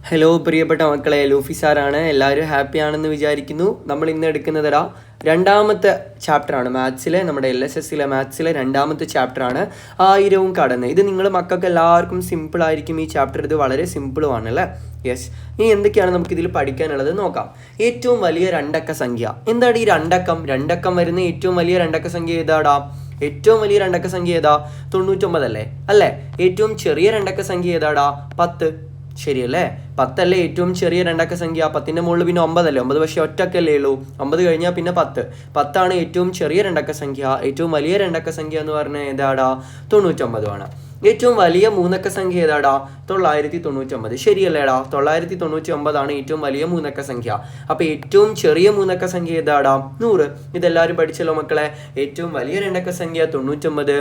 Hello പ്രിയപ്പെട്ട മക്കളെ, Luffy സാറാണ്. എല്ലാവരും ഹാപ്പി ആണെന്ന് വിചാരിക്കുന്നു. നമ്മൾ ഇന്ന് എടുക്കുന്നതടാ രണ്ടാമത്തെ ചാപ്റ്ററാണ് മാത്സിലെ, നമ്മുടെ LSSലെ മാത്സിലെ രണ്ടാമത്തെ ചാപ്റ്ററാണ് 1000 കടന്ന്. ഇത് നിങ്ങൾ മക്കൾക്ക് എല്ലാവർക്കും സിമ്പിളായിരിക്കും ഈ ചാപ്റ്റർ. ഇത് വളരെ സിമ്പിളുമാണ് അല്ലേ? യെസ്. ഇനി എന്തൊക്കെയാണ് നമുക്കിതിൽ പഠിക്കാനുള്ളത് നോക്കാം. ഏറ്റവും വലിയ രണ്ടക്ക സംഖ്യ എന്താണ്? ഈ രണ്ടക്കം വരുന്ന ഏറ്റവും വലിയ രണ്ടക്ക സംഖ്യ ഏതാടാ? ഏറ്റവും വലിയ രണ്ടക്ക സംഖ്യ ഏതാ? 99 അല്ലേ? ഏറ്റവും ചെറിയ രണ്ടക്ക സംഖ്യ ഏതാടാ? 10. ശരിയല്ലേ? 10 അല്ലേ ഏറ്റവും ചെറിയ രണ്ടക്ക സംഖ്യ. 10ന്റെ മുകളിൽ പിന്നെ 9 അല്ലേ? 9 പക്ഷേ ഒറ്റക്കല്ലേ ഉള്ളൂ. 9 കഴിഞ്ഞാൽ പിന്നെ 10. 10 ഏറ്റവും ചെറിയ രണ്ടക്ക സംഖ്യ. ഏറ്റവും വലിയ രണ്ടക്ക സംഖ്യ എന്ന് പറഞ്ഞാൽ ഏതാടാ? 99 ആണ്. ഏറ്റവും വലിയ മൂന്നക്ക സംഖ്യ ഏതാടാ? 999. ശരിയല്ലേടാ? 999 ഏറ്റവും വലിയ മൂന്നക്ക സംഖ്യ. അപ്പൊ ഏറ്റവും ചെറിയ മൂന്നക്ക സംഖ്യ ഏതാടാ? 100. ഇതെല്ലാവരും പഠിച്ചല്ലോ മക്കളെ. ഏറ്റവും വലിയ രണ്ടക്ക സംഖ്യ 99,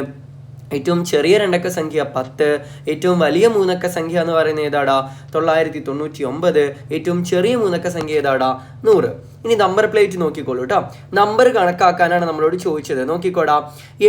ഏറ്റവും ചെറിയ രണ്ടക്ക സംഖ്യ 10, ഏറ്റവും വലിയ മൂന്നക്ക സംഖ്യ എന്ന് പറയുന്നത് ഏതാടാ? 999. ഏറ്റവും ചെറിയ മൂന്നക്ക സംഖ്യ ഏതാടാ? 100. ഇനി നമ്പർ പ്ലേറ്റ് നോക്കിക്കോളൂ കേട്ടോ. നമ്പർ കണക്കാക്കാനാണ് നമ്മളോട് ചോദിച്ചത്. നോക്കിക്കോടാ.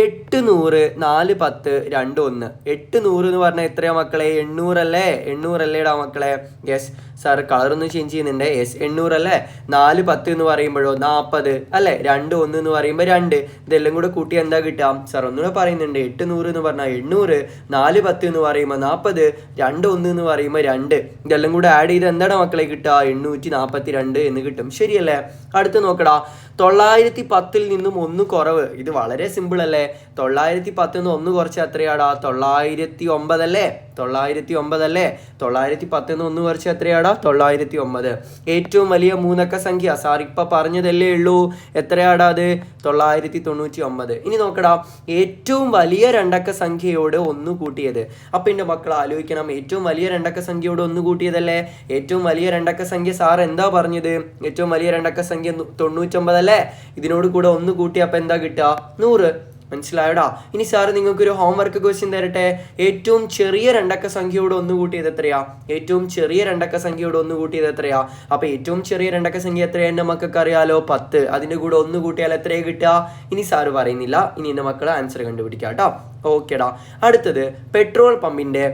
8 100 4 10 2 1. 8 100 എന്ന് പറഞ്ഞാൽ എത്രയാ മക്കളെ? 800 അല്ലേ? 800 അല്ലേടാ മക്കളെ? യെസ് സാർ, കളറൊന്നും ചേഞ്ച് ചെയ്യുന്നുണ്ട്. യെസ് 800 അല്ലേ? 4 10 എന്ന് പറയുമ്പോഴോ 40 അല്ലേ? 2 1 എന്ന് പറയുമ്പോൾ 2. ഇതെല്ലാം കൂടെ കൂട്ടി എന്താ കിട്ടുക? സാർ ഒന്നുകൂടെ പറയുന്നുണ്ട്. 8 100 എന്ന് പറഞ്ഞാൽ 800, 4 10 എന്ന് പറയുമ്പോൾ 40, 2 1 എന്ന് പറയുമ്പോൾ 2. ഇതെല്ലാം കൂടെ ആഡ് ചെയ്ത് എന്താണ് മക്കളെ കിട്ടുക? 842 എന്ന് കിട്ടും. ശരിയല്ലേ? അടുത്ത് നോക്കടാ. 910 നിന്നും 1 കുറവ്. ഇത് വളരെ സിമ്പിൾ അല്ലേ? 910 നിന്ന് 1 കുറച്ച് എത്രയാടാ? 909 അല്ലേ? 909 അല്ലേ? 910 നിന്ന് 1 കുറച്ച് എത്രയാടാ? 909. ഏറ്റവും വലിയ മൂന്നക്ക സംഖ്യ സാർ ഇപ്പൊ പറഞ്ഞതല്ലേ ഉള്ളൂ. എത്രയാടാ അത്? 999. ഇനി നോക്കടാ. ഏറ്റവും വലിയ രണ്ടക്ക സംഖ്യയോട് 1 കൂട്ടിയത്. അപ്പൊ എന്റെ മക്കൾ ആലോചിക്കണം. ഏറ്റവും വലിയ രണ്ടക്ക സംഖ്യയോട് 1 കൂട്ടിയതല്ലേ? ഏറ്റവും വലിയ രണ്ടക്ക സംഖ്യ സാർ എന്താ പറഞ്ഞത്? ഏറ്റവും വലിയ രണ്ടക്ക സംഖ്യ 99 അല്ലേ? ഇതിനോട് കൂടെ 1 കൂട്ടിയപ്പോ എന്താ കിട്ടുക? 100. മനസ്സിലായോടാ? ഇനി സാറ് നിങ്ങൾക്കൊരു ഹോംവർക്ക് ക്വസ്റ്റ്യൻ തരട്ടെ. ഏറ്റവും ചെറിയ രണ്ടക്ക സംഖ്യയോട് 1 കൂട്ടിയത് എത്രയാ? ഏറ്റവും ചെറിയ രണ്ടക്ക സംഖ്യയോട് 1 കൂട്ടിയത് എത്രയാ? അപ്പൊ ഏറ്റവും ചെറിയ രണ്ടക്ക സംഖ്യ എത്രയാ? എന്റെ മക്കൾക്ക് അറിയാലോ, 10. അതിന്റെ കൂടെ 1 കൂട്ടിയാൽ എത്രയാ കിട്ടുക? ഇനി സാറ് പറയുന്നില്ല. ഇനി എന്റെ മക്കളെ ആൻസർ കണ്ടുപിടിക്കാം കേട്ടോ. ഓക്കേടാ. അടുത്തത് പെട്രോൾ പമ്പിന്റെ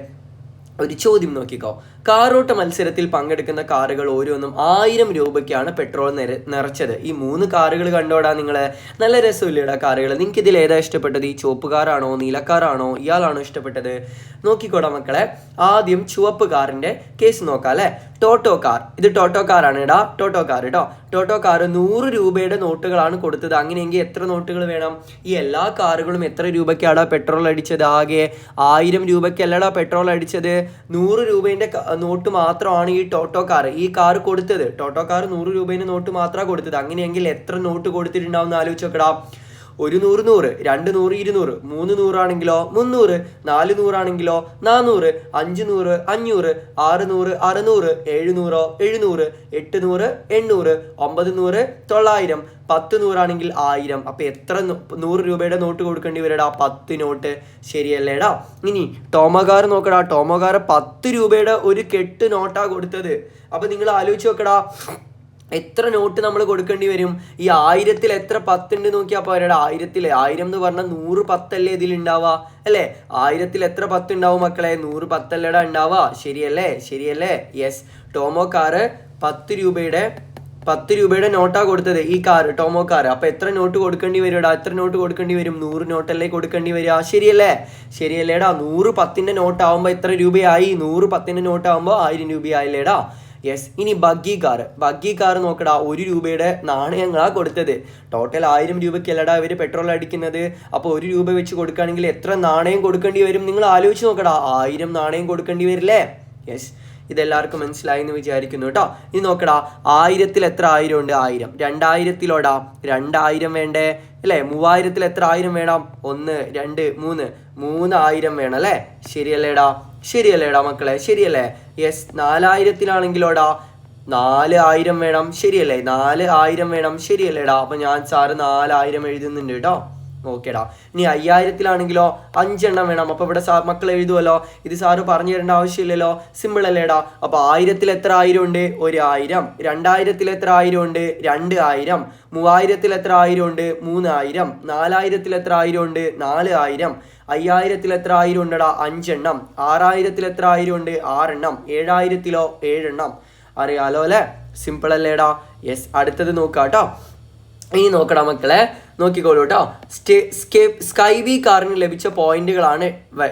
ഒരു ചോദ്യം നോക്കിക്കോ. കാറോട്ട മത്സരത്തിൽ പങ്കെടുക്കുന്ന കാറുകൾ ഓരോന്നും 1000 രൂപയ്ക്കാണ് പെട്രോൾ നിറച്ചത്. ഈ 3 കാറുകൾ കണ്ടോടാ നിങ്ങള്. നല്ല രസമില്ലേടാ കാറുകൾ. നിങ്ങൾക്ക് ഇതിൽ ഏതാ ഇഷ്ടപ്പെട്ടത്? ഈ ചുവപ്പ് കാറാണോ നീലക്കാറാണോ ഇയാളാണോ ഇഷ്ടപ്പെട്ടത്? നോക്കിക്കോടാ മക്കളെ. ആദ്യം ചുവപ്പ് കാറിന്റെ കേസ് നോക്കാം അല്ലെ? ടോട്ടോ കാർ. ഇത് ടോട്ടോ കാറാണ് ഇടാ. ടോട്ടോ കാർ കേട്ടോ. ടോട്ടോ കാർ 100 രൂപയുടെ നോട്ടുകളാണ് കൊടുത്തത്. അങ്ങനെയെങ്കിൽ എത്ര നോട്ടുകൾ വേണം? ഈ എല്ലാ കാറുകളും എത്ര രൂപയ്ക്കാടാ പെട്രോൾ അടിച്ചത്? ആകെ 1000 രൂപയ്ക്കല്ലടാ പെട്രോൾ അടിച്ചത്. 100 രൂപേന്റെ നോട്ട് മാത്രമാണ് ഈ ടോട്ടോ കാർ ഈ കാർ കൊടുത്തത്. ടോട്ടോ കാർ 100 രൂപേന്റെ നോട്ട് മാത്രമാണ് കൊടുത്തത്. അങ്ങനെയെങ്കിൽ എത്ര നോട്ട് കൊടുത്തിട്ടുണ്ടാവും ആലോചിച്ച് നോക്കടാ. 1 100 100, 2 100 200, 3 100 ആണെങ്കിലോ 300, 4 100 ആണെങ്കിലോ 400, 5 100 500, 6 100 600, 7 100 700, 8 100 800, 9 100 900, 10 100 ആണെങ്കിൽ 1000. അപ്പൊ എത്ര 100 രൂപയുടെ നോട്ട് കൊടുക്കേണ്ടി വരടാ? 10 നോട്ട്. ശരിയല്ലേടാ? ഇനി ടോമോകാർ നോക്കടാ. ടോമോകാർ 10 രൂപയുടെ ഒരു കെട്ട് നോട്ടാ കൊടുത്തത്. അപ്പൊ നിങ്ങൾ ആലോചിച്ച് നോക്കടാ, എത്ര നോട്ട് നമ്മൾ കൊടുക്കേണ്ടി വരും? ഈ 1000-ൽ എത്ര 10 ഉണ്ട് നോക്കിയാൽ പോരാടാ. 1000-ൽ 1000 എന്ന് പറഞ്ഞാൽ 100 10 അല്ലേ ഇതിൽ ഉണ്ടാവുക അല്ലേ? 1000-ൽ എത്ര 10 ഉണ്ടാവും മക്കളെ? 100 10 അല്ലേടാ ഉണ്ടാവുക. ശരിയല്ലേ? ശരിയല്ലേ? യെസ്. ടോമോ കാറ് 10 രൂപയുടെ നോട്ടാ കൊടുത്തത് ഈ കാർ, ടോമോ കാർ. അപ്പൊ എത്ര നോട്ട് കൊടുക്കേണ്ടി വരുടാ? എത്ര നോട്ട് കൊടുക്കേണ്ടി വരും? 100 നോട്ടല്ലേ കൊടുക്കേണ്ടി വരിക. ശരിയല്ലേ? ശരിയല്ലേടാ? 100 10ന്റെ നോട്ട് ആവുമ്പോ എത്ര രൂപയായി? 100 10ന്റെ നോട്ട് ആവുമ്പോ 1000 രൂപയായില്ലേടാ? യെസ്. ഇനി ബഗ്ഗി കാർ നോക്കടാ. 1 രൂപയുടെ നാണയങ്ങളാ കൊടുത്തത്. ടോട്ടൽ 1000 രൂപയ്ക്കല്ലടാ ഇവര് പെട്രോൾ അടിക്കുന്നത്. അപ്പോൾ 1 രൂപ വെച്ച് കൊടുക്കുകയാണെങ്കിൽ എത്ര നാണയം കൊടുക്കേണ്ടി വരും? നിങ്ങൾ ആലോചിച്ച് നോക്കടാ. 1000 നാണയം കൊടുക്കേണ്ടി വരില്ലേ? യെസ്. ഇതെല്ലാവർക്കും മനസ്സിലായി എന്ന് വിചാരിക്കുന്നു കേട്ടോ. ഇനി നോക്കടാ. 1000-ൽ എത്ര 1000 ഉണ്ട്? 1000. 2000-ലോടാ 2000 വേണ്ടേ അല്ലേ? 3000-ൽ എത്ര 1000 വേണം? 1 2 3 3000 വേണം അല്ലേ? ശരിയല്ലേടാ മക്കളെ? ശരിയല്ലേ? യെസ്. 4000-ലാണെങ്കിലോടാ 4000 വേണം. ശരിയല്ലേ? 4000 വേണം. ശരിയല്ലേടാ? അപ്പൊ ഞാൻ സാറ് 4000 എഴുതുന്നുണ്ട് കേട്ടോ. ഓക്കേടാ. ഇനി 5000-ലാണെങ്കിലോ 5 എണ്ണം വേണം. അപ്പോൾ ഇവിടെ മക്കൾ എഴുതുമല്ലോ, ഇത് സാറ് പറഞ്ഞു തരേണ്ട ആവശ്യമില്ലല്ലോ, സിമ്പിൾ അല്ലേടാ. അപ്പോൾ 1000-ൽ എത്ര 1000 ഉണ്ട്? 1000. 2000-ൽ എത്ര 1000 ഉണ്ട്? 2000. 3000-ൽ എത്ര 1000 ഉണ്ട്? 3000. 4000-ൽ എത്ര 1000 ഉണ്ട്? 4000. 5000-ൽ എത്ര 1000 ഉണ്ടടാ? 5 എണ്ണം. 6000-ൽ എത്ര 1000 ഉണ്ട്? 6 എണ്ണം. 7000-ലോ 7 എണ്ണം. അറിയാലോ അല്ലേ? സിമ്പിൾ അല്ലേടാ. യെസ്. അടുത്തത് നോക്കാം കേട്ടോ. ഇനി നോക്കടാ മക്കളെ, നോക്കിക്കോളൂ കേട്ടോ. സ്കൈ ബി കാറിന് ലഭിച്ച പോയിന്റുകളാണ്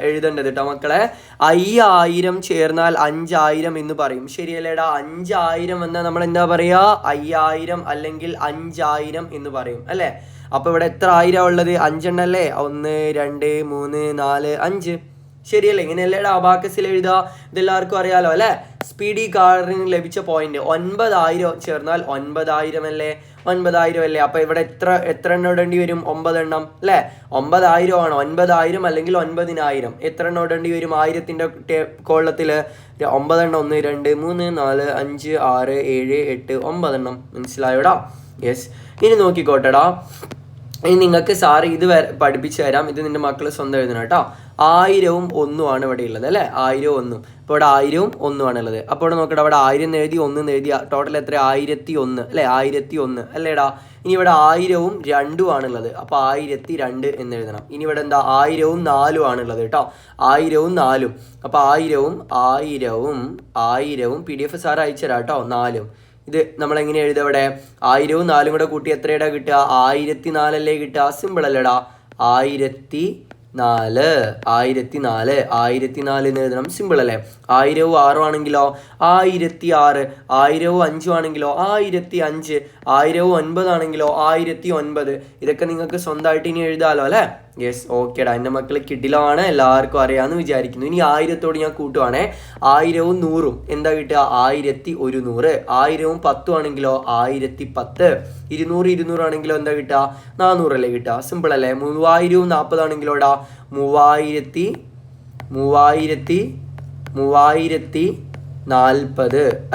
എഴുതേണ്ടത് കേട്ടോ മക്കളെ. 5000 ചേർന്നാൽ 5000 എന്ന് പറയും. ശരിയല്ലേടാ? 5000 എന്നാൽ നമ്മൾ എന്താ പറയുക? 5000 അല്ലെങ്കിൽ 5000 എന്ന് പറയും അല്ലേ? അപ്പോൾ ഇവിടെ എത്ര 1000 ഉള്ളത്? 5 എണ്ണം അല്ലേ? 1 2 3 4 5. ശരിയല്ലേ? ഇങ്ങനെയല്ലേടാ അബാക്കസിൽ എഴുതുക. ഇതെല്ലാവർക്കും അറിയാലോ അല്ലേ? സ്പീഡി കാറിന് ലഭിച്ച പോയിന്റ് 9000 ചേർന്നാൽ 9000 അല്ലേ? 9000 അല്ലേ? അപ്പോൾ ഇവിടെ എത്ര എണ്ണം ഇടേണ്ടി വരും? 9 എണ്ണം അല്ലേ? 9000 ആണ്. 9000 അല്ലെങ്കിൽ 9000 എത്ര എണ്ണം ഇടേണ്ടി വരും? 1000-ന്റെ കോളത്തിൽ 9 എണ്ണം. 1 2 3 4 5 6 7 8 9 എണ്ണം. മനസ്സിലായോടാ? യെസ്. ഇനി നോക്കിക്കോട്ടെടാ, ഇനി നിങ്ങൾക്ക് സാറ് ഇത് പഠിപ്പിച്ചു തരാം. ഇത് നിന്റെ മക്കൾ സ്വന്തം എഴുതണം കേട്ടോ. 1000-ഉം 1 ആണ് ഇവിടെ ഉള്ളത് അല്ലേ? 1000-ഉം 1. ഇപ്പോൾ ഇവിടെ 1000-ഉം 1 ആണുള്ളത്. അപ്പോൾ ഇവിടെ നോക്കട്ടെ, അവിടെ 1000 എഴുതി 1 എഴുതി, ടോട്ടൽ എത്ര? 1001 അല്ലേ? 1001 അല്ലേടാ? ഇനി ഇവിടെ 1000-ഉം 2 ആണുള്ളത്. അപ്പോൾ 1002 എന്ന് എഴുതണം. ഇനി ഇവിടെ എന്താ? 1000-ഉം 4 ആണുള്ളത് കേട്ടോ. 1000-ഉം 4. അപ്പോൾ 1000-ഉം PDF സാർ അയച്ചു തരാം കേട്ടോ. 4. ഇത് നമ്മളെങ്ങനെ എഴുതുക? ഇവിടെ 1000-ഉം 4 കൂടെ കൂട്ടി എത്രയുടെ കിട്ടുക? 1004 അല്ലേ കിട്ടുക? സിമ്പിൾ അല്ലേടാ? 1004 എന്ന് എഴുതണം. സിമ്പിൾ അല്ലേ? 1000-ഉം 6 ആണെങ്കിലോ 1006. 1000-ഉം 5 ആണെങ്കിലോ 1005. 1000-ഉം 9 ആണെങ്കിലോ 1009. ഇതൊക്കെ നിങ്ങൾക്ക് സ്വന്തമായിട്ട് ഇനി എഴുതാമല്ലോ അല്ലേ? യെസ്. ഓക്കേടാ. എൻ്റെ മക്കൾ കിടിലമാണ്, എല്ലാവർക്കും അറിയാമെന്ന് വിചാരിക്കുന്നു. ഇനി 1000-തോട് ഞാൻ കൂട്ടുവാണേ. 1000-ഉം 100-ഉം എന്താ കിട്ടുക? 1100. 1000-ഉം 10 ആണെങ്കിലോ 1010. 200 ആണെങ്കിലോ എന്താ കിട്ടുക? 400 അല്ലേ കിട്ടുക? സിമ്പിൾ അല്ലേ? 3000-ഉം 40 ആണെങ്കിലോടാ 3040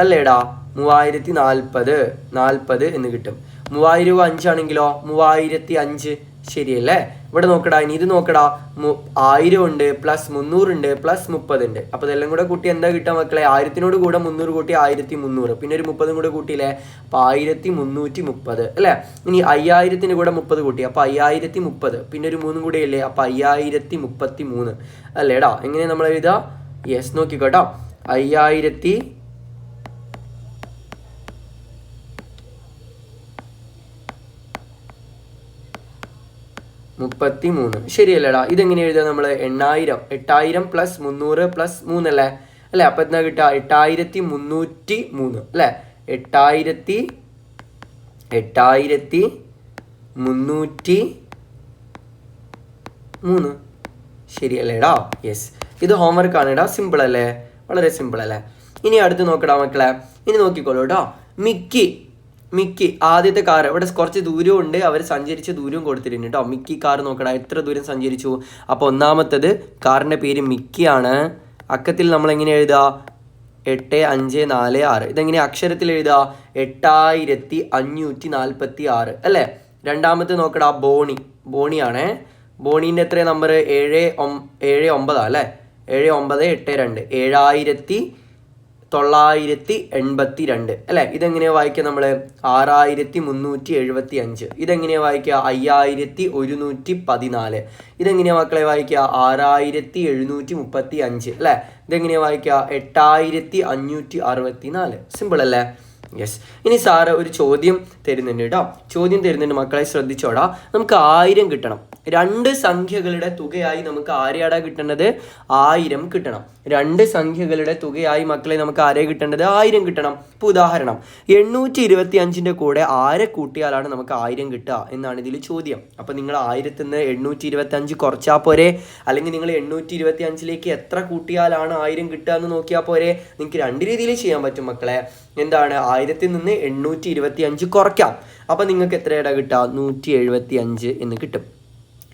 അല്ലേടാ? 3040 എന്ന് കിട്ടും. 3000-ഉം 5 ആണെങ്കിലോ 3005. ശരിയല്ലേ? ഇവിടെ നോക്കടാ. ഇനി ഇത് നോക്കടാ. 1000 ഉണ്ട് പ്ലസ് 300 ഉണ്ട് പ്ലസ് 30 ഉണ്ട്. അപ്പോൾ ഇതെല്ലാം കൂടെ കൂട്ടി എന്താ കിട്ടുക മക്കളെ? 1000-നോട് കൂടെ 300 കൂട്ടി 1300. പിന്നെ ഒരു 30 കൂടെ കൂട്ടിയില്ലേ? അപ്പോൾ 1330 അല്ലേ? ഇനി 5000-ന് കൂടെ 30 കൂട്ടി, അപ്പോൾ 5030. പിന്നെ ഒരു 3 കൂടെ ഇല്ലേ? അപ്പോൾ 5033 അല്ലേടാ? എങ്ങനെ നമ്മൾ എഴുതുക? യെസ്. നോക്കിക്കോട്ടോ. 5033. ശരിയല്ലേടാ? ഇതെങ്ങനെ എഴുതുക നമ്മൾ? 8000 പ്ലസ് 300 പ്ലസ് 3 അല്ലേ? അപ്പോൾ എന്താ കിട്ടുക? 8303 അല്ലേ? 8303. ശരിയല്ലേടാ? യെസ്. ഇത് ഹോംവർക്ക് ആണ് ഇടാ. സിമ്പിൾ അല്ലേ? വളരെ സിമ്പിൾ അല്ലേ? ഇനി അടുത്ത് നോക്കടാ മക്കളെ. ഇനി നോക്കിക്കോളൂ കേട്ടോ. മിക്കി ആദ്യത്തെ കാർ ഇവിടെ കുറച്ച് ദൂരവും ഉണ്ട്, അവർ സഞ്ചരിച്ച ദൂരവും കൊടുത്തിട്ടുണ്ട് കേട്ടോ. മിക്കി കാർ നോക്കടാ, എത്ര ദൂരം സഞ്ചരിച്ചു? അപ്പോൾ ഒന്നാമത്തത് കാറിൻ്റെ പേര് മിക്കിയാണ്. അക്കത്തിൽ നമ്മൾ എങ്ങനെ എഴുതുക? 8546. ഇതെങ്ങനെ അക്ഷരത്തിൽ എഴുതുക? 8546 അല്ലേ? രണ്ടാമത്തെ നോക്കടാ, ബോണിയാണേ. ബോണീൻ്റെ എത്ര നമ്പർ? 79 അല്ലേ? 7982. 7982 അല്ലേ? ഇതെങ്ങനെയാണ് വായിക്കുക നമ്മൾ? 6375. ഇതെങ്ങനെയാണ് വായിക്കുക? 5114. ഇതെങ്ങനെയാണ് മക്കളെ വായിക്കുക? 6735 അല്ലേ? ഇതെങ്ങനെയാണ് വായിക്കുക? 8564. സിമ്പിൾ അല്ലേ? യെസ്. ഇനി സാറ് ഒരു ചോദ്യം തരുന്നുണ്ട് കേട്ടോ. ചോദ്യം തരുന്നുണ്ട് മക്കളെ, ശ്രദ്ധിച്ചോടാ. നമുക്ക് 1000 കിട്ടണം. 2 സംഖ്യകളുടെ തുകയായി നമുക്ക് ആരെയാടാ കിട്ടേണ്ടത്? 1000 കിട്ടണം. 2 സംഖ്യകളുടെ തുകയായി മക്കളെ നമുക്ക് ആരെ കിട്ടേണ്ടത്? 1000 കിട്ടണം. ഇപ്പോൾ ഉദാഹരണം 825-ൻ്റെ കൂടെ ആരെ കൂട്ടിയാലാണ് നമുക്ക് 1000 കിട്ടുക എന്നാണ് ഇതിൽ ചോദ്യം. അപ്പോൾ നിങ്ങൾ 1000-ൽ നിന്ന് 825 കുറച്ചാൽ പോരെ? അല്ലെങ്കിൽ നിങ്ങൾ 825-ലേക്ക് എത്ര കൂട്ടിയാലാണ് 1000 കിട്ടുക എന്ന് നോക്കിയാൽ പോരെ? നിങ്ങൾക്ക് 2 രീതിയിൽ ചെയ്യാൻ പറ്റും മക്കളെ. എന്താണ്? 1000-ൽ നിന്ന് 825 കുറയ്ക്കാം. അപ്പോൾ നിങ്ങൾക്ക് എത്രയുടെ കിട്ടുക? 175 എന്ന് കിട്ടും.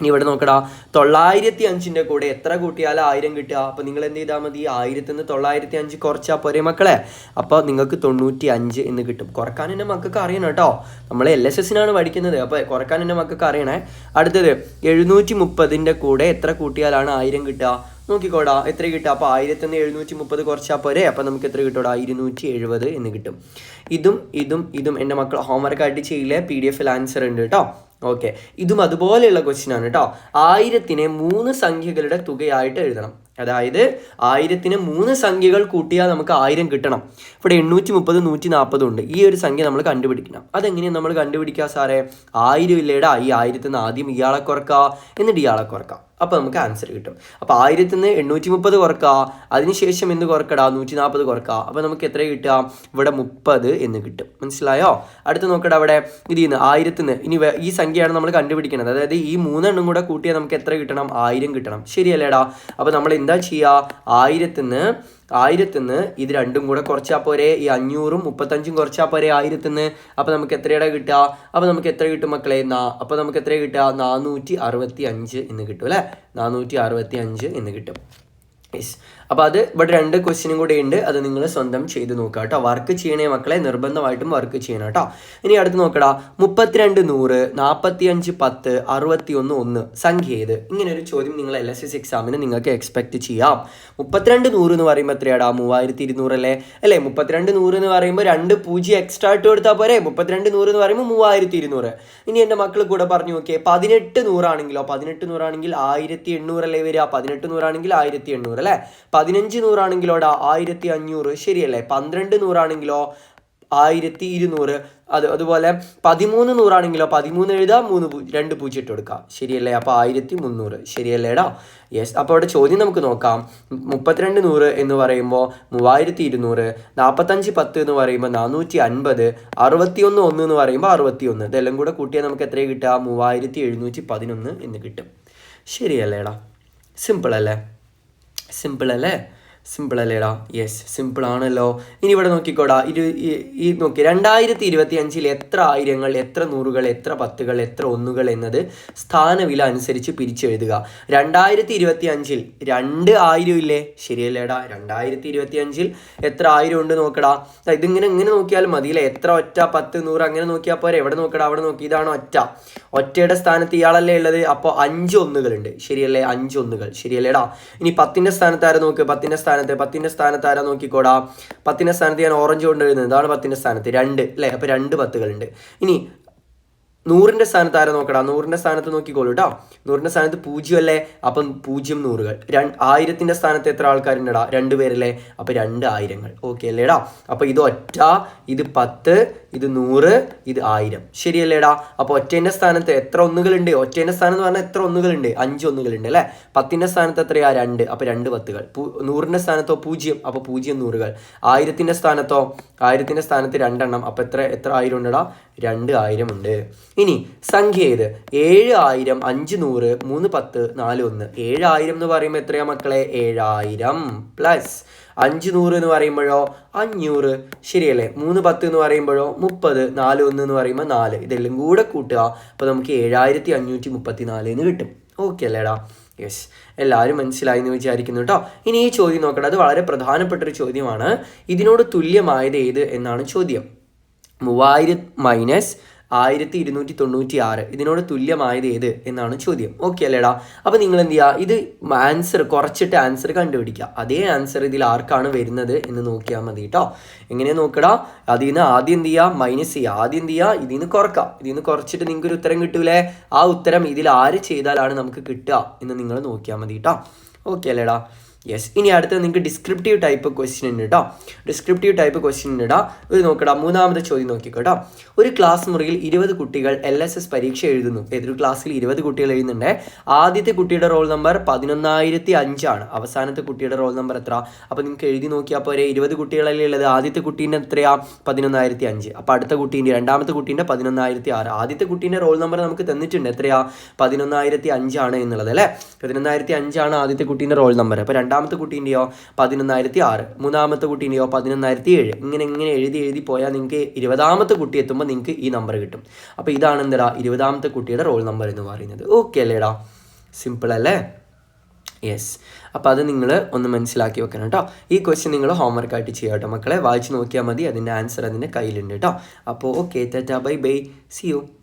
ഇനി ഇവിടെ നോക്കടാ, 905 കൂടെ എത്ര കൂട്ടിയാലും 1000 കിട്ടുക. അപ്പോൾ നിങ്ങൾ എന്ത് ചെയ്താൽ മതി, 1000 നിന്ന് 905 കുറച്ചാൽ പോരെ മക്കളെ. അപ്പോൾ നിങ്ങൾക്ക് 95 എന്ന് കിട്ടും. കുറക്കാൻ എൻ്റെ മക്കൾക്ക് അറിയണം കേട്ടോ, നമ്മൾ LSSനാണ് പഠിക്കുന്നത്, അപ്പോൾ കുറക്കാൻ എൻ്റെ മക്കൾക്ക് അറിയണേ. അടുത്തത് 730 കൂടെ എത്ര കൂട്ടിയാലാണ് 1000 കിട്ടുക. നോക്കിക്കോടാ, എത്ര കിട്ടുക. അപ്പോൾ 1000 നിന്ന് 730 കുറച്ചാൽ പോരെ. അപ്പോൾ നമുക്ക് എത്ര കിട്ടൂടാ, 270 എന്ന് കിട്ടും. ഇതും എൻ്റെ മക്കൾ ഹോംവർക്കായിട്ട് ചെയ്യില്ലേ, PDF ആൻസർ ഉണ്ട് കേട്ടോ. ഓക്കെ, ഇതും അതുപോലെയുള്ള ക്വസ്റ്റ്യൻ ആണ് കേട്ടോ. 1000-നെ 3 സംഖ്യകളുടെ തുകയായിട്ട് എഴുതണം. അതായത് 1000-നെ 3 സംഖ്യകൾ കൂട്ടിയാൽ നമുക്ക് 1000 കിട്ടണം. ഇവിടെ 830, 140 ഉണ്ട്. ഈ ഒരു സംഖ്യ നമ്മൾ കണ്ടുപിടിക്കണം. അതെങ്ങനെയാണ് നമ്മൾ കണ്ടുപിടിക്കുക സാറേ? 1000 ഇല്ലേടാ, ഈ 1000-ൽ നിന്ന് ആദ്യം ഇയാളെ കുറക്കുക, എന്നിട്ട് ഇയാളെ കുറക്കാം. അപ്പോൾ നമുക്ക് ആൻസർ കിട്ടും. അപ്പോൾ 1000-ൽ നിന്ന് 830 കുറക്കുക, അതിനുശേഷം എന്ത് കുറക്കടാ, 140 കുറക്കുക. അപ്പോൾ നമുക്ക് എത്ര കിട്ടുക, ഇവിടെ 30 എന്ന് കിട്ടും. മനസ്സിലായോ? അടുത്ത് നോക്കടാ, അവിടെ ഇതിൽ നിന്ന് 1000-ൽ നിന്ന് ഇനി ഈ സംഖ്യയാണ് നമ്മൾ കണ്ടുപിടിക്കുന്നത്. അതായത് ഈ 3 എണ്ണം കൂടെ കൂട്ടിയാൽ നമുക്ക് എത്ര കിട്ടണം, 1000 കിട്ടണം. ശരിയല്ലേടാ? അപ്പോൾ നമ്മൾ എന്താ ചെയ്യുക, 1000-ൽ നിന്ന് ഇത് രണ്ടും കൂടെ കുറച്ചാൽ പോരെ, ഈ 500-ഉം 35-ഉം കുറച്ചാൽ പോരെ 1000-ൽ നിന്ന്. അപ്പോൾ നമുക്ക് എത്രയുടെ കിട്ടുക, അപ്പോൾ നമുക്ക് എത്ര കിട്ടും മക്കളെ, അപ്പോൾ നമുക്ക് എത്ര കിട്ടുക, 465 എന്ന് കിട്ടും അല്ലേ, 465 എന്ന് കിട്ടും. യെസ്, അപ്പോൾ അത് ഇവിടെ 2 ക്വസ്റ്റ്യനും കൂടെ ഉണ്ട്, അത് നിങ്ങൾ സ്വന്തം ചെയ്ത് നോക്കുക കേട്ടോ. വർക്ക് ചെയ്യണേ മക്കളെ, നിർബന്ധമായിട്ടും വർക്ക് ചെയ്യണം കേട്ടോ. ഇനി അടുത്ത് നോക്കടാ, 32 100 45 10 61 1 സംഖ്യ ഏത്? ഇങ്ങനെ ഒരു ചോദ്യം നിങ്ങൾ LSS എക്സാമിന് നിങ്ങൾക്ക് എക്സ്പെക്ട് ചെയ്യാം. 32 100 എന്ന് പറയുമ്പോൾ എത്രയാടാ, 3200 അല്ലേ. 32 100 എന്ന് പറയുമ്പോൾ 2 0 എക്സ്ട്രാ ഇട്ട് കൊടുത്താൽ പോരെ. 32 100 എന്ന് പറയുമ്പോൾ 3200. ഇനി എൻ്റെ മക്കൾ കൂടെ പറഞ്ഞു നോക്കിയേ, 18 100 ആണെങ്കിലോ, 18 100 ആണെങ്കിൽ 1800 അല്ലേ വരിക. 18 100 ആണെങ്കിൽ 1800 അല്ലേ. 15 100 ആണെങ്കിലോടാ 1500 ശരിയല്ലേ. 12 100 ആണെങ്കിലോ 1200. അതുപോലെ 13 100 ആണെങ്കിലോ 13 എഴുതാം, 2 0 ഇട്ട് കൊടുക്കാം ശരിയല്ലേ. അപ്പോൾ 1300 ശരിയല്ലേടാ. യെസ്, അപ്പോൾ അവിടെ ചോദ്യം നമുക്ക് നോക്കാം. 32 100 എന്ന് പറയുമ്പോൾ 3200, 45 10 എന്ന് പറയുമ്പോൾ 450, 61 1 എന്ന് പറയുമ്പോൾ 61. ഇതെല്ലാം കൂടെ കൂട്ടിയാൽ നമുക്ക് എത്ര കിട്ടുക, 3711 എന്ന് കിട്ടും. ശരിയല്ലേടാ? സിമ്പിൾ അല്ലേ? സിമ്പിൾ അല്ലേടാ? യെസ്, സിമ്പിൾ ആണല്ലോ. ഇനി ഇവിടെ നോക്കിക്കോടാ, ഈ നോക്കി 2025 എത്ര ആയിരങ്ങൾ, എത്ര നൂറുകൾ, എത്ര പത്തുകൾ, എത്ര ഒന്നുകൾ എന്നത് സ്ഥാനവില അനുസരിച്ച് പിരിച്ചെഴുതുക. 2025 2 ആയിരം ഇല്ലേ, ശരിയല്ലേടാ? 2025 എത്ര ആയിരം ഉണ്ട് നോക്കടാ. ഇതിങ്ങനെ നോക്കിയാൽ മതിയില്ലേ, എത്ര ഒറ്റ, 10 100 അങ്ങനെ നോക്കിയാൽ പോരെ. എവിടെ നോക്കടാ, അവിടെ നോക്കി, ഇതാണ് ഒറ്റയുടെ സ്ഥാനത്ത് ഇയാളല്ലേ ഉള്ളത്. അപ്പോൾ 5 ഒന്നുകളുണ്ട് ശരിയല്ലേ, 5 ഒന്നുകൾ ശരിയല്ലേടാ. ഇനി 10ന്റെ സ്ഥാനത്ത് ആരെ നോക്ക്, 10ന്റെ സ്ഥാനത്ത് ആരാ നോക്കിക്കോടാ. 10ന്റെ സ്ഥാനത്ത് ഞാൻ ഓറഞ്ച് കൊണ്ട് എഴുതുന്നത്, ഇതാണ് 10ന്റെ സ്ഥാനത്ത് 2 അല്ലേ. അപ്പോൾ 2 10കളുണ്ട്. ഇനി 100ന്റെ സ്ഥാനത്ത് ആരാ നോക്കടാ, 100ന്റെ സ്ഥാനത്ത് നോക്കിക്കോളൂ കേട്ടോ. 100ന്റെ സ്ഥാനത്ത് 0 അല്ലേ, അപ്പം 0 നൂറുകൾ. 1000ന്റെ സ്ഥാനത്ത് എത്ര ആൾക്കാരുണ്ടടാ, 2 പേരല്ലേ. അപ്പോൾ 2 ആയിരങ്ങൾ. ഓക്കെ അല്ലേടാ? അപ്പോൾ ഇത് ഒറ്റ, ഇത് 10, ഇത് 100, ഇത് 1000 ശരിയല്ലേടാ. അപ്പോൾ ഒറ്റേൻ്റെ സ്ഥാനത്ത് എത്ര ഒന്നുകളുണ്ട്, ഒറ്റേൻ്റെ സ്ഥാനം എന്ന് പറഞ്ഞാൽ എത്ര ഒന്നുകളുണ്ട്, 5 ഒന്നുകളുണ്ട് അല്ലേ. 10ന്റെ സ്ഥാനത്ത് എത്രയാ, 2, അപ്പോൾ 2 10കൾ. 100ന്റെ സ്ഥാനത്തോ 0, അപ്പോൾ 0 നൂറുകൾ. 1000ന്റെ സ്ഥാനത്തോ, 1000ന്റെ സ്ഥാനത്ത് 2 എണ്ണം, അപ്പോൾ എത്ര ആയിരം ഉണ്ടടാ, 2000 ഉണ്ട്. ഇനി സംഖ്യ ഏത്? 7000, 500, 3 10, 4 1. 7000 എന്ന് പറയുമ്പോൾ എത്രയാ മക്കളെ, 7000 പ്ലസ് 500 എന്ന് പറയുമ്പോഴോ 500 ശരിയല്ലേ. 3 10 എന്ന് പറയുമ്പോഴോ 30, 4 1 എന്ന് പറയുമ്പോൾ 4. ഇതെല്ലാം കൂടെ കൂട്ടുക, അപ്പോൾ നമുക്ക് 7534 എന്ന് കിട്ടും. ഓക്കെ അല്ലേടാ? യെസ്, എല്ലാവരും മനസ്സിലായി എന്ന് വിചാരിക്കുന്നു കേട്ടോ. ഇനി ഈ ചോദ്യം നോക്കട്ടെ, അത് വളരെ പ്രധാനപ്പെട്ടൊരു ചോദ്യമാണ്. ഇതിനോട് തുല്യമായത് ഏത് എന്നാണ് ചോദ്യം. 3000 മൈനസ് 1296 ഇതിനോട് തുല്യമായത് ഏത് എന്നാണ് ചോദ്യം. ഓക്കെ അല്ലേടാ? അപ്പോൾ നിങ്ങൾ എന്ത് ചെയ്യുക, ഇത് ആൻസർ കുറച്ചിട്ട് ആൻസർ കണ്ടുപിടിക്കുക. അതേ ആൻസർ ഇതിൽ ആർക്കാണ് വരുന്നത് എന്ന് നോക്കിയാൽ മതി കേട്ടോ. എങ്ങനെ നോക്കടാ, അതിൽ നിന്ന് ആദ്യം എന്ത് ചെയ്യുക, മൈനസ് ചെയ്യുക. ആദ്യം എന്ത് ചെയ്യുക, ഇതിൽ നിന്ന് കുറക്കാം. ഇതിൽ നിന്ന് കുറച്ചിട്ട് നിങ്ങൾക്ക് ഒരു ഉത്തരം കിട്ടൂലേ, ആ ഉത്തരം ഇതിൽ ആര് ചെയ്താലാണ് നമുക്ക് കിട്ടുക എന്ന് നിങ്ങൾ നോക്കിയാൽ മതി കേട്ടോ. ഓക്കെ അല്ലേടാ? യെസ്, ഇനി അടുത്തത് നിങ്ങൾക്ക് ഡിസ്ക്രിപ്റ്റീവ് ടൈപ്പ് ക്വസ്റ്റ്യൻ ഉണ്ട് കേട്ടോ. ഡിസ്ക്രിപ്റ്റീവ് ടൈപ്പ് ക്വസ്റ്റ്യൻ ഉണ്ട് കേട്ടോ. ഇത് നോക്കടാ, 3ാമത്തെ ചോദ്യം നോക്കിക്കോട്ടോ. ഒരു ക്ലാസ് മുറിയിൽ 20 കുട്ടികൾ LSS പരീക്ഷ എഴുതുന്നു. ഏതൊരു ക്ലാസ്സിൽ 20 കുട്ടികൾ എഴുതുന്നുണ്ട്. ആദ്യത്തെ കുട്ടിയുടെ റോൾ നമ്പർ 11005 ആണ്. അവസാനത്തെ കുട്ടിയുടെ റോൾ നമ്പർ എത്ര? അപ്പോൾ നിങ്ങൾക്ക് എഴുതി നോക്കിയാൽ പോരെ. 20 കുട്ടികളല്ലേ ഉള്ളത്. ആദ്യത്തെ കുട്ടീൻ്റെ എത്രയാ, 11005. അപ്പോൾ അടുത്ത കുട്ടീൻ്റെ, രണ്ടാമത്തെ കുട്ടീൻ്റെ 11006. ആദ്യത്തെ കുട്ടീൻ്റെ റോൾ നമ്പർ നമുക്ക് തന്നിട്ടുണ്ട്, എത്രയാ, 11005 ആണ് എന്നുള്ളത് അല്ലേ. 11,005 ആദ്യത്തെ കുട്ടീൻ്റെ റോൾ നമ്പർ. അപ്പോൾ രണ്ടാമത്തെ കുട്ടീൻ്റെയോ 11,006, മൂന്നാമത്തെ കുട്ടീൻ്റെയോ 11,007. ഇങ്ങനെ എഴുതി പോയാൽ നിങ്ങൾക്ക് 20ാമത്തെ കുട്ടി എത്തുമ്പോൾ നിങ്ങൾക്ക് ഈ നമ്പർ കിട്ടും. അപ്പോൾ ഇതാണ് എന്താ 20ാമത്തെ കുട്ടിയുടെ റോൾ നമ്പർ എന്ന് പറയുന്നത്. ഓക്കെ അല്ലേടാ, സിമ്പിൾ അല്ലേ? യെസ്. അപ്പോൾ അത് നിങ്ങൾ ഒന്ന് മനസ്സിലാക്കി വെക്കണം കേട്ടോ. ഈ ക്വസ്റ്റ്യൻ നിങ്ങൾ ഹോംവർക്കായിട്ട് ചെയ്യാം കേട്ടോ മക്കളെ. വായിച്ച് നോക്കിയാൽ മതി, അതിൻ്റെ ആൻസർ അതിൻ്റെ കയ്യിലുണ്ട് കേട്ടോ. അപ്പോൾ okay, tata, bye bye, see U.